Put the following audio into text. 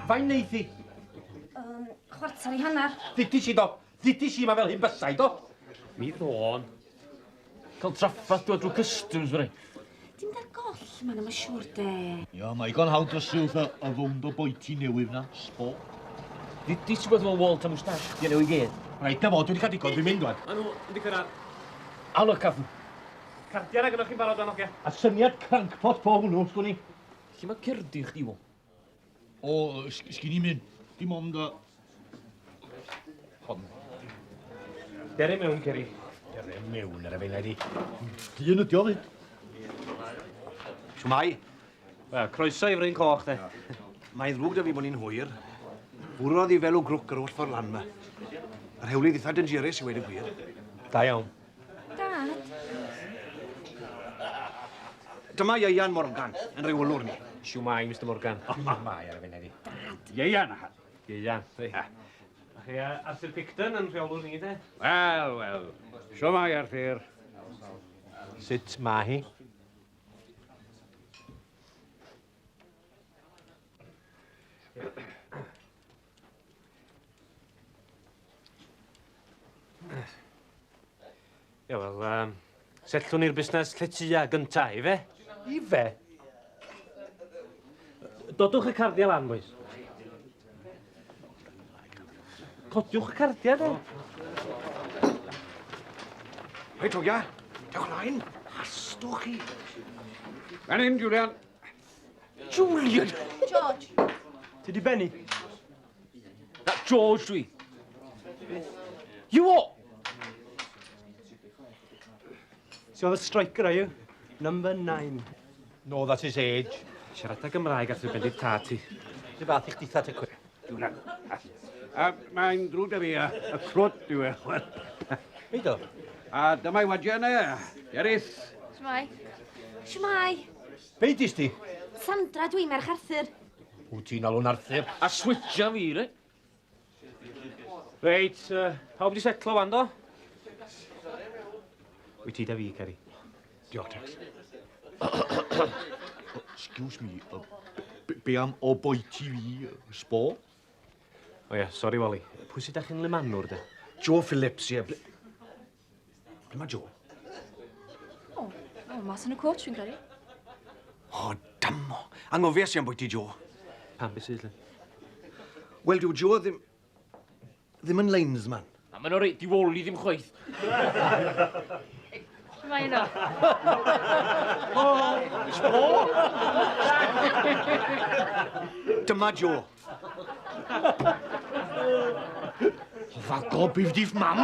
Fain neith i? Chwarter I hanner. Ddidis i do. Ddidis i ma fel hyn bysau do. Mi ddôn. Cael traffath dwi drwy customs fyrra. Dim da'r goll, ma'n am y siwr de. Ja, mae gan hawdd o sylth y fwnd o boeti newydd na, sbo. Di ti bod fel Walt a mwstash? Di enw I gyd. Rhaid na fod, dwi'n cael digon, dwi'n mynd dwan. A nhw, wedi cyrraedd. Alw cafn. Cardiau na gynnwch chi'n barod o'n oge? A syniad crankpot po hwnnw, sgwn i. Lle mae cyrdi chdi wo? O, sgyn i mynd. Dim ond y... Hon. Dere mewn, Ceri. Dere mewn ar y feina di. Dyn ydi o fyd. Shwmai? Wel, croeso I Bryn Coch, de. Mae'n ddrwg da fi bod ni'n hwyr. Bwrodd I fel o grwc ar oll ffordd lan yma. Yr hewlydd eitha dangerous I wedi gwir. Da iawn. Dad. Dyma Ieuan Morgan, yn rewolwr ni. Siwmai, Mr Morgan. Mae ar y feina di. Ieuan. Ieuan, di. A chi Arthur Picton yn rheolwr ni, de? Wel. Siwmai, Arthur. Sut ma hi? Ie, wel, setllwn ni'r busnes lletia gynta, I fe? I fe? Dodwch y cardiau lan, boys. Codiwch y cardiau, de. Hei, Togia. Dewch ymlaen. Hastwch chi. Fan hyn, Julian. Julian! George. Ti di Beni? Na, George dwi. You what? So the striker, are you? Number 9. No, that's his age. Siarada Gymraeg Arthur Benedict Tati. Dy fath I chdi that y cwe. Julian. Mae'n drwg da fi, y ffrwt, dwi e. Mi do? A dyma'i wadiau yna, Eryth. Shmai. Shmai. Be dis ti? Sandra dwi, merch Arthur. Wyt ti'n alw'n Arthur? A switcha fi, re? Reit, pawb di setlo wan, do? Wyt ti da fi, Ceri? Diolch, Tex. Excuse me, be am o boeti fi, sbo? O ie, sori, Wally. Pwy sydd â chi'n limanwr, de? Joe Phillips, ie. Ble mae Joe? O, mas yn y coach, fi'n credu. O, damo. Anghofio sy'n bwyty Joe. Pam beth sydd, le? Wel, dyw Joe ddim yn linesman. A ma'n o reit di woli ddim chwaith. Shmai yno. Dyma Joe. Fago, bydd dif mam?